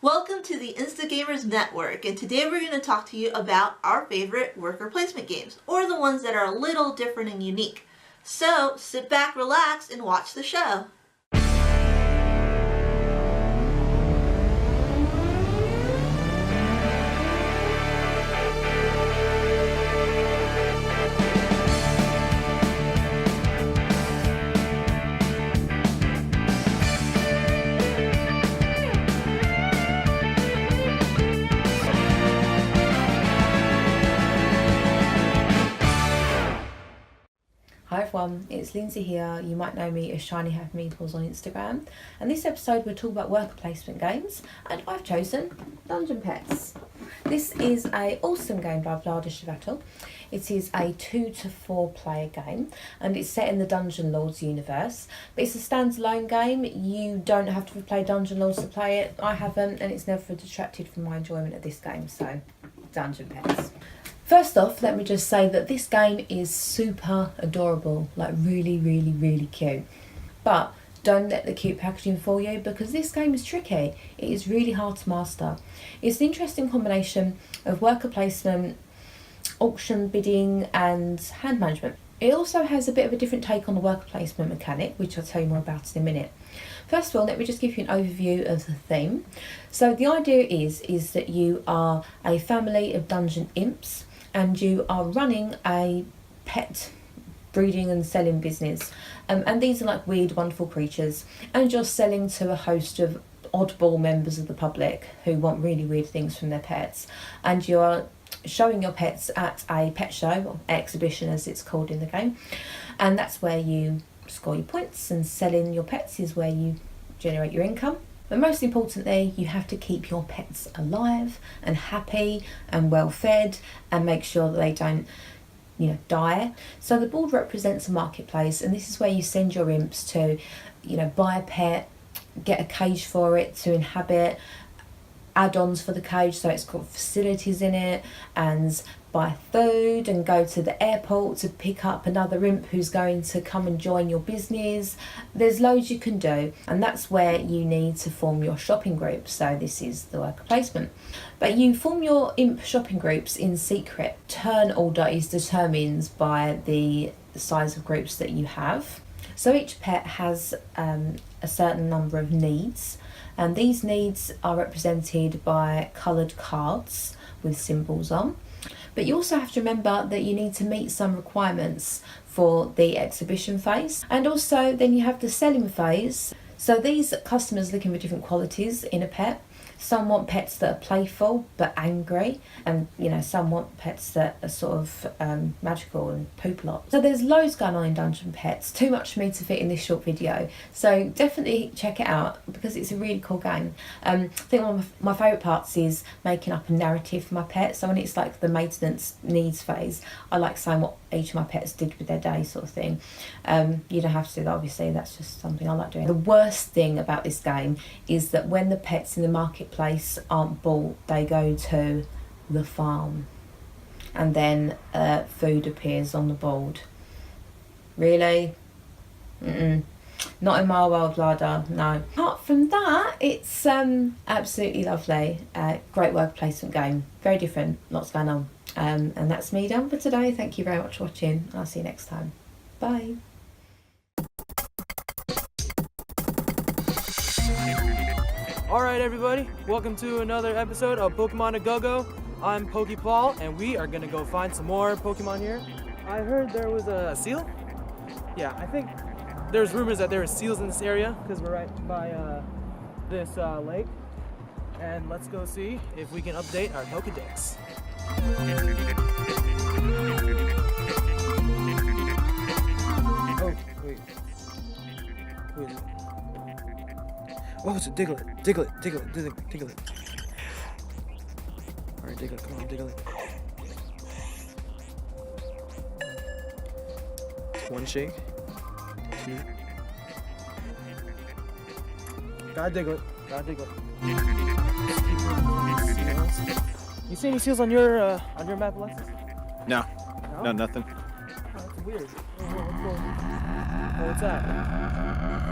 Welcome to the Insta Gamers Network, and today we're going to talk to you about our favorite worker placement games, or the ones that are a little different and unique. So, sit back, relax, and watch the show. Hi everyone, it's Lindsay here. You might know me as shinyhappymeeples on Instagram, and this episode we're talking about worker placement games, and I've chosen Dungeon Pets. This is an awesome game by Agltbialik. It is a 2 to 4 player game, and it's set in the Dungeon Lords universe, but it's a standalone game. You don't have to play Dungeon Lords to play it. I haven't, and it's never detracted from my enjoyment of this game, so Dungeon Pets. First off, let me just say that this game is super adorable, like really cute. But don't let the cute packaging fool you, because this game is tricky. It is really hard to master. It's an interesting combination of worker placement, auction bidding and hand management. It also has a bit of a different take on the worker placement mechanic, which I'll tell you more about in a minute. First of all, let me just give you an overview of the theme. So the idea is that you are a family of dungeon imps, and you are running a pet breeding and selling business. And these are like weird, wonderful creatures. And you're selling to a host of oddball members of the public who want really weird things from their pets. And you're showing your pets at a pet show, or exhibition as it's called in the game. And that's where you score your points, and selling your pets is where you generate your income. But most importantly, you have to keep your pets alive and happy and well fed, and make sure that they don't, die. So the board represents a marketplace, and this is where you send your imps to, buy a pet, get a cage for it to inhabit, add-ons for the cage, so it's got facilities in it, and buy food and go to the airport to pick up another imp who's going to come and join your business. There's loads you can do, and that's where you need to form your shopping groups. So this is the worker placement. But you form your imp shopping groups in secret. Turn order is determined by the size of groups that you have. So each pet has a certain number of needs, and these needs are represented by coloured cards with symbols on. But you also have to remember that you need to meet some requirements for the exhibition phase. And also then you have the selling phase. So these customers are looking for different qualities in a pet. Some want pets that are playful but angry, and some want pets that are sort of magical and poop a lot. So there's loads going on in Dungeon Pets, too much for me to fit in this short video. So definitely check it out, because it's a really cool game. I think one of my favourite parts is making up a narrative for my pet. So when it's like the maintenance needs phase, I like saying what each of my pets did with their day, sort of thing. You don't have to do that, obviously, that's just something I like doing. The worst thing about this game is that when the pets in the marketplace aren't bought, they go to the farm, and then food appears on the board. Really? Not in my world, Lada, no. Apart from that, it's absolutely lovely. Great worker placement game, very different, lots going on. And that's me done for today. Thank you very much for watching. I'll see you next time. Bye. Alright everybody, welcome to another episode of Pokemon A Go-Go. I'm Pokepaul, and we are gonna go find some more Pokemon here. I heard there was a seal? Yeah, I think there's rumors that there are seals in this area, because we're right by this lake. And let's go see if we can update our Pokedex. Oh, wait. Who is it? Oh, it's a Diglett. Diglett. Alright, Diglett, come on, Diglett. One shake. Two. Got Diglett. You see any seals on your map, Alexis? No, nothing. Oh, that's weird. Oh, what's that?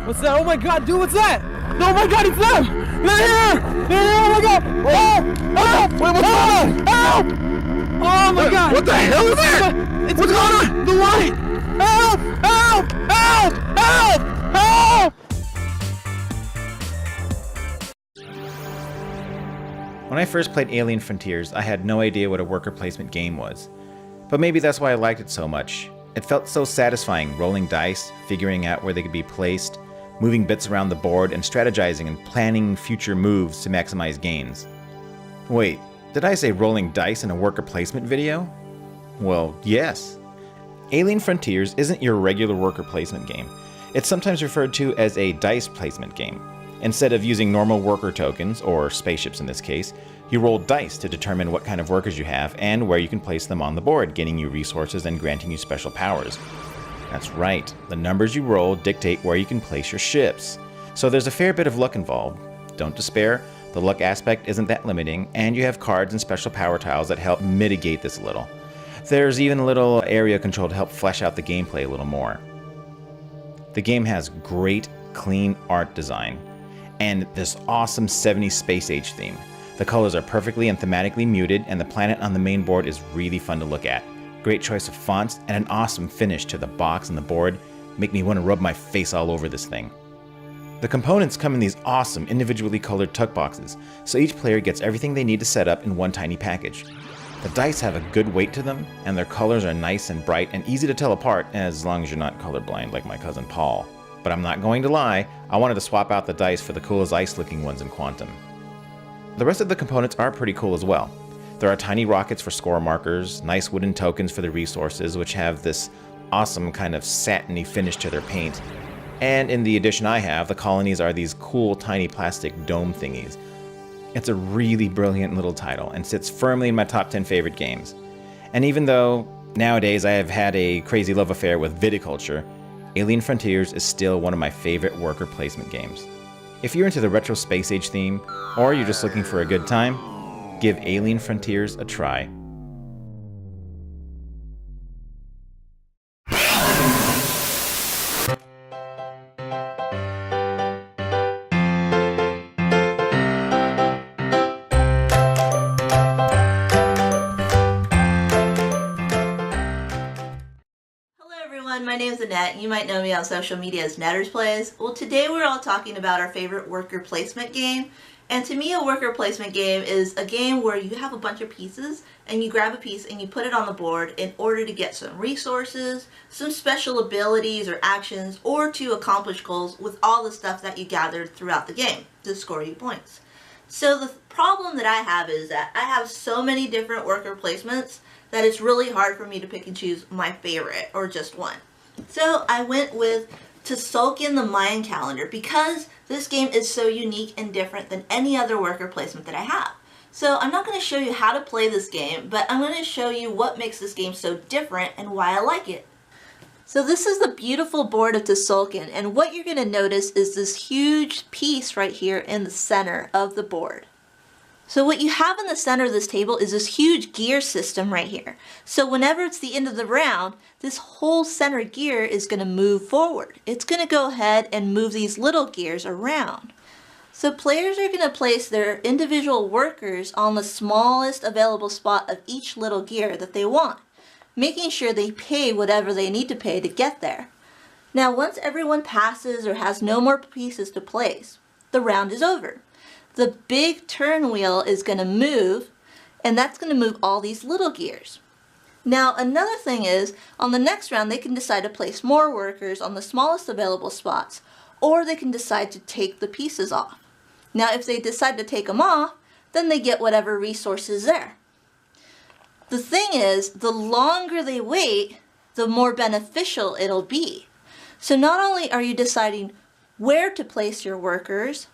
What's that? Oh my god, dude, what's that? Oh my god, it's them! They're here! Oh my god! Help! Wait, what's going on? Help! Oh my God! What the hell is that? It's What's going on? the light! Help! Help! Help! Help! Help! When I first played Alien Frontiers, I had no idea what a worker placement game was. But maybe that's why I liked it so much. It felt so satisfying rolling dice, figuring out where they could be placed, moving bits around the board, and strategizing and planning future moves to maximize gains. Wait, did I say rolling dice in a worker placement video? Well, yes. Alien Frontiers isn't your regular worker placement game. It's sometimes referred to as a dice placement game. Instead of using normal worker tokens, or spaceships in this case, you roll dice to determine what kind of workers you have and where you can place them on the board, gaining you resources and granting you special powers. That's right, the numbers you roll dictate where you can place your ships. So there's a fair bit of luck involved. Don't despair, the luck aspect isn't that limiting, and you have cards and special power tiles that help mitigate this a little. There's even a little area control to help flesh out the gameplay a little more. The game has great, clean art design, and this awesome 70s space age theme. The colors are perfectly and thematically muted, and the planet on the main board is really fun to look at. Great choice of fonts, and an awesome finish to the box and the board make me want to rub my face all over this thing. The components come in these awesome individually colored tuck boxes, so each player gets everything they need to set up in one tiny package. The dice have a good weight to them, and their colors are nice and bright and easy to tell apart, as long as you're not colorblind like my cousin Paul. But I'm not going to lie, I wanted to swap out the dice for the cool as ice looking ones in Quantum. The rest of the components are pretty cool as well. There are tiny rockets for score markers, nice wooden tokens for the resources, which have this awesome kind of satiny finish to their paint. And in the edition I have, the colonies are these cool tiny plastic dome thingies. It's a really brilliant little title and sits firmly in my top 10 favorite games. And even though nowadays I have had a crazy love affair with viticulture, Alien Frontiers is still one of my favorite worker placement games. If you're into the retro space age theme, or you're just looking for a good time, give Alien Frontiers a try. My name is Annette. You might know me on social media as nettersplays. Well, today we're all talking about our favorite worker placement game. And to me, a worker placement game is a game where you have a bunch of pieces and you grab a piece and you put it on the board in order to get some resources, some special abilities or actions, or to accomplish goals with all the stuff that you gathered throughout the game to score you points. So the problem that I have is that I have so many different worker placements that it's really hard for me to pick and choose my favorite or just one. So I went with Tzolk'in the Mayan calendar because this game is so unique and different than any other worker placement that I have. So I'm not going to show you how to play this game, but I'm going to show you what makes this game so different and why I like it. So this is the beautiful board of Tzolk'in, and what you're going to notice is this huge piece right here in the center of the board. So what you have in the center of this table is this huge gear system right here. So whenever it's the end of the round, this whole center gear is going to move forward. It's going to go ahead and move these little gears around. So players are going to place their individual workers on the smallest available spot of each little gear that they want, making sure they pay whatever they need to pay to get there. Now once everyone passes or has no more pieces to place, the round is over. The big turn wheel is going to move, and that's going to move all these little gears. Now another thing is, on the next round they can decide to place more workers on the smallest available spots, or they can decide to take the pieces off. Now if they decide to take them off, then they get whatever resource is there. The thing is, the longer they wait, the more beneficial it'll be. So not only are you deciding where to place your workers,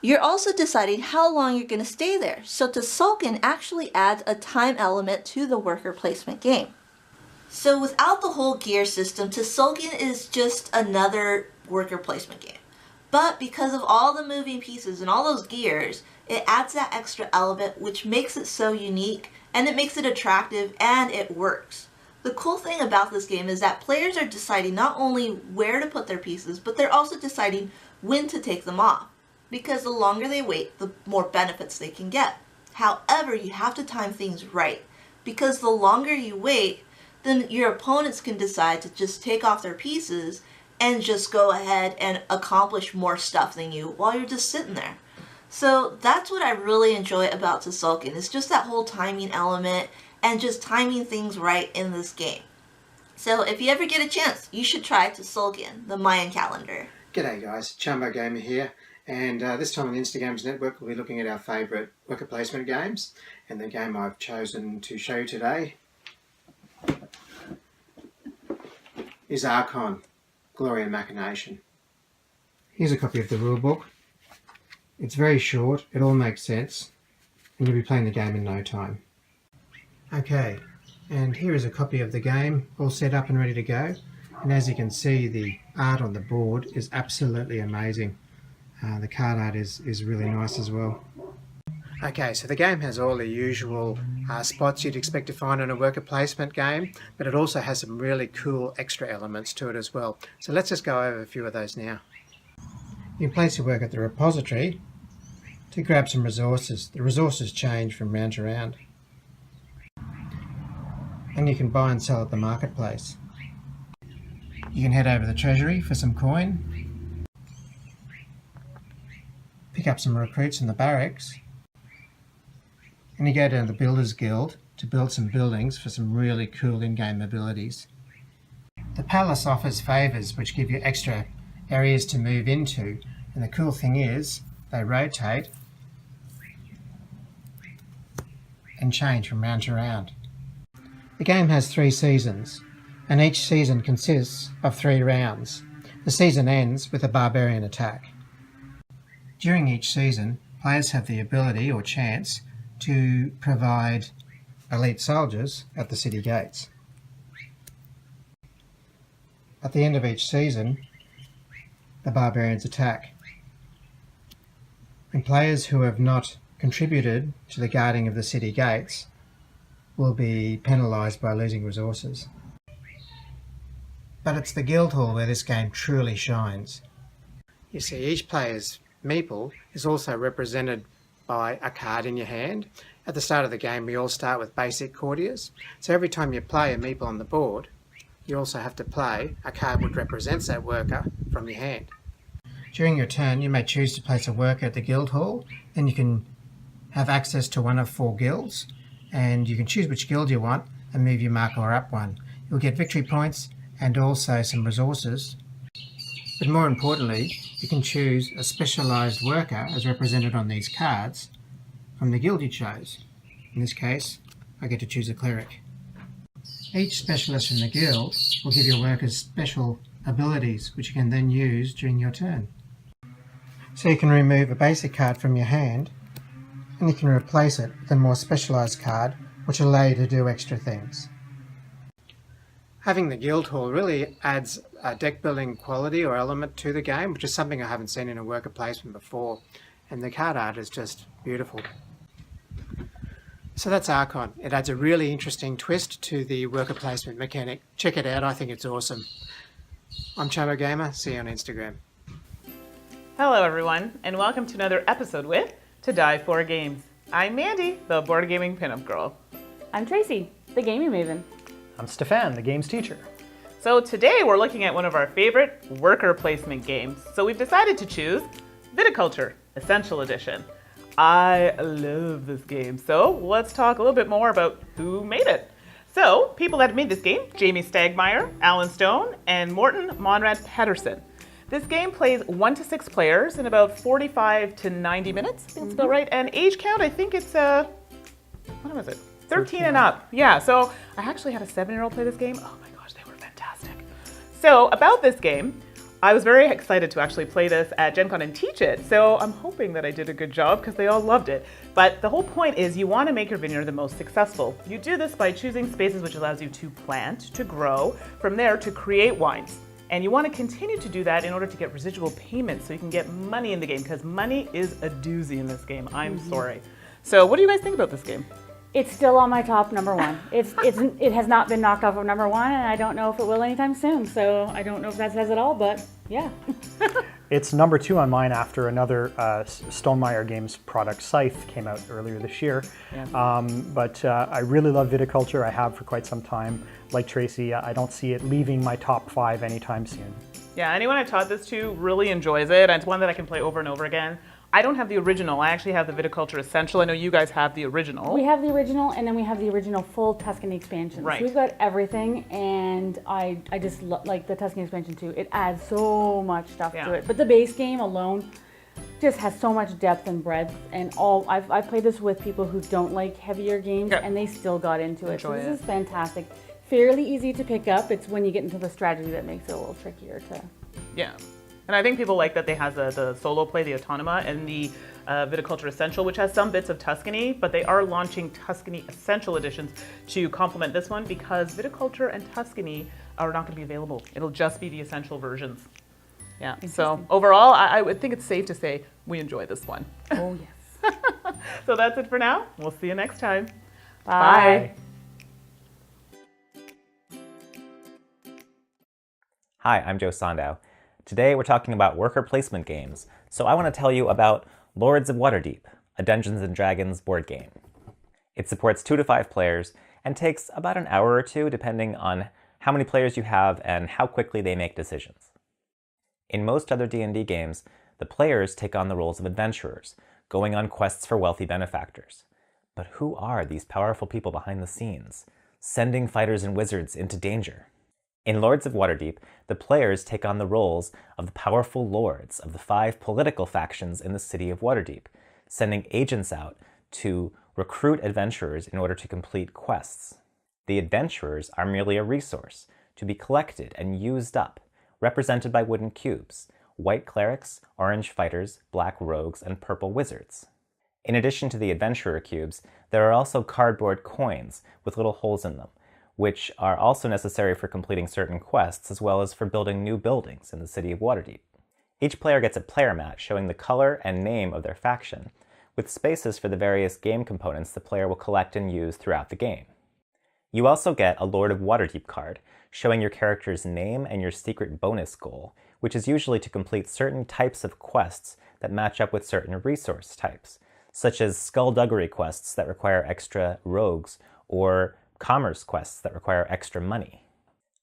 you're also deciding how long you're going to stay there. So Tzolk'in actually adds a time element to the worker placement game. So without the whole gear system, Tzolk'in is just another worker placement game. But because of all the moving pieces and all those gears, it adds that extra element which makes it so unique, and it makes it attractive, and it works. The cool thing about this game is that players are deciding not only where to put their pieces, but they're also deciding when to take them off. because the longer they wait, the more benefits they can get. However, you have to time things right, because the longer you wait, then your opponents can decide to just take off their pieces and just go ahead and accomplish more stuff than you while you're just sitting there. So that's what I really enjoy about Tzolk'in. It's just that whole timing element and just timing things right in this game. So if you ever get a chance, you should try Tzolk'in, the Mayan calendar. G'day guys, charmbo.gamer here, and this time on the Insta Games Network we'll be looking at our favourite worker placement games, and the game I've chosen to show you today is Archon, Glory and Machination. Here's a copy of the rulebook. It's very short, it all makes sense, and you'll be playing the game in no time. Okay, and here is a copy of the game, all set up and ready to go. And as you can see, the art on the board is absolutely amazing. The card art is really nice as well. Okay, so the game has all the usual spots you'd expect to find in a worker placement game, but it also has some really cool extra elements to it as well. So let's just go over a few of those now. You can place your work at the repository to grab some resources. The resources change from round to round. And you can buy and sell at the marketplace. You can head over to the treasury for some coin, pick up some recruits in the barracks, and you go down to the Builders Guild to build some buildings for some really cool in-game abilities. The palace offers favours which give you extra areas to move into, and the cool thing is they rotate and change from round to round. The game has 3 seasons, and each season consists of 3 rounds. The season ends with a barbarian attack. During each season, players have the ability or chance to provide elite soldiers at the city gates. At the end of each season, the barbarians attack, and players who have not contributed to the guarding of the city gates will be penalised by losing resources. But it's the guild hall where this game truly shines. You see, each player's meeple is also represented by a card in your hand. At the start of the game we all start with basic courtiers, so every time you play a meeple on the board you also have to play a card which represents that worker from your hand. During your turn you may choose to place a worker at the guild hall, and you can have access to one of 4 guilds, and you can choose which guild you want and move your marker up one. You'll get victory points and also some resources, but more importantly you can choose a specialised worker as represented on these cards from the guild you chose. In this case I get to choose a cleric. Each specialist from the guild will give your workers special abilities which you can then use during your turn. So you can remove a basic card from your hand and you can replace it with a more specialised card which will allow you to do extra things. Having the guild hall really adds a deck building quality or element to the game, which is something I haven't seen in a worker placement before, and the card art is just beautiful. So that's Archon. It adds a really interesting twist to the worker placement mechanic. Check it out, I think it's awesome. I'm Charmbo Gamer, see you on Instagram. Hello everyone, and welcome to another episode with To Die For Games. I'm Mandy, the board gaming pinup girl. I'm Tracy, the gaming maven. I'm Stefan, the games teacher. So today we're looking at one of our favorite worker placement games. So we've decided to choose Viticulture Essential Edition. I love this game, so let's talk a little bit more about who made it. So people that made this game: Jamie Stagmeyer, Alan Stone, and Morten Monrad Pedersen. This game plays 1 to 6 players in about 45 to 90 minutes. I think that's about right. And age count, I think it's what was it? 13 and up. Yeah, so I actually had a 7-year-old play this game. Oh my gosh, they were fantastic. So about this game, I was very excited to actually play this at Gen Con and teach it. So I'm hoping that I did a good job because they all loved it. But the whole point is you want to make your vineyard the most successful. You do this by choosing spaces which allows you to plant, to grow, from there to create wines. And you want to continue to do that in order to get residual payments so you can get money in the game, because money is a doozy in this game. I'm sorry. So what do you guys think about this game? It's still on my top number 1. It has not been knocked off of number 1, and I don't know if it will anytime soon. So I don't know if that says it all, but Yeah. It's number 2 on mine after another Stonemaier Games product, Scythe, came out earlier this year. Yeah. But I really love viticulture. I have for quite some time. Like Tracy, I don't see it leaving my top 5 anytime soon. Yeah, anyone I taught this to really enjoys it. And it's one that I can play over and over again. I don't have the original. I actually have the Viticulture Essential. I know you guys have the original. We have the original, and then we have the original full Tuscany expansion. Right. So we've got everything, and I just like the Tuscany expansion too. It adds so much stuff to it. But the base game alone just has so much depth and breadth, and I've played this with people who don't like heavier games, and they still got into it. So this is fantastic. Fairly easy to pick up. It's when you get into the strategy that makes it a little trickier to. Yeah. And I think people like that they have the solo play, the Autonoma, and the Viticulture Essential, which has some bits of Tuscany, but they are launching Tuscany Essential editions to complement this one because Viticulture and Tuscany are not going to be available. It'll just be the Essential versions. Yeah, so overall, I would think it's safe to say we enjoy this one. Oh, yes. So that's it for now. We'll see you next time. Bye. Hi, I'm JoeSondow. Today we're talking about worker placement games, so I want to tell you about Lords of Waterdeep, a Dungeons & Dragons board game. It supports 2 to 5 players and takes about an hour or 2 depending on how many players you have and how quickly they make decisions. In most other D&D games, the players take on the roles of adventurers, going on quests for wealthy benefactors. But who are these powerful people behind the scenes, sending fighters and wizards into danger? In Lords of Waterdeep, the players take on the roles of the powerful lords of the 5 political factions in the city of Waterdeep, sending agents out to recruit adventurers in order to complete quests. The adventurers are merely a resource to be collected and used up, represented by wooden cubes, white clerics, orange fighters, black rogues, and purple wizards. In addition to the adventurer cubes, there are also cardboard coins with little holes in them, which are also necessary for completing certain quests as well as for building new buildings in the city of Waterdeep. Each player gets a player mat showing the color and name of their faction, with spaces for the various game components the player will collect and use throughout the game. You also get a Lord of Waterdeep card, showing your character's name and your secret bonus goal, which is usually to complete certain types of quests that match up with certain resource types, such as skullduggery quests that require extra rogues, or commerce quests that require extra money.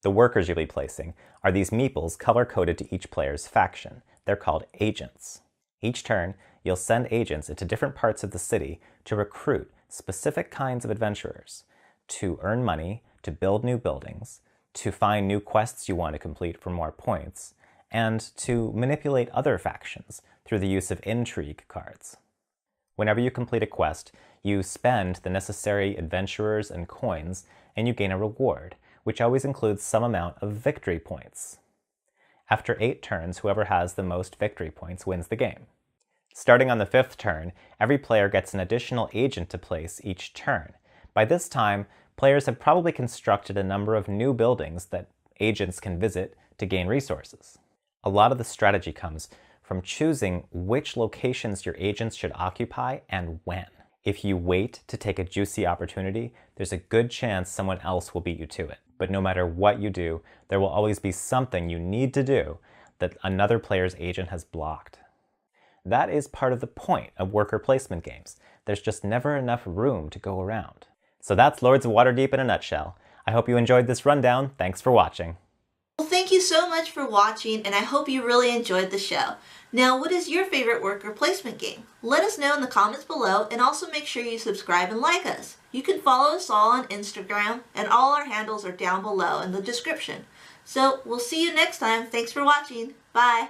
The workers you'll be placing are these meeples color-coded to each player's faction. They're called agents. Each turn, you'll send agents into different parts of the city to recruit specific kinds of adventurers, to earn money, to build new buildings, to find new quests you want to complete for more points, and to manipulate other factions through the use of intrigue cards. Whenever you complete a quest, you spend the necessary adventurers and coins, and you gain a reward, which always includes some amount of victory points. After 8 turns, whoever has the most victory points wins the game. Starting on the 5th turn, every player gets an additional agent to place each turn. By this time, players have probably constructed a number of new buildings that agents can visit to gain resources. A lot of the strategy comes from choosing which locations your agents should occupy and when. If you wait to take a juicy opportunity, there's a good chance someone else will beat you to it. But no matter what you do, there will always be something you need to do that another player's agent has blocked. That is part of the point of worker placement games. There's just never enough room to go around. So that's Lords of Waterdeep in a nutshell. I hope you enjoyed this rundown. Thanks for watching. Well, thank you so much for watching, and I hope you really enjoyed the show. Now, what is your favorite worker placement game? Let us know in the comments below, and also make sure you subscribe and like us. You can follow us all on Instagram, and all our handles are down below in the description. So, we'll see you next time. Thanks for watching. Bye!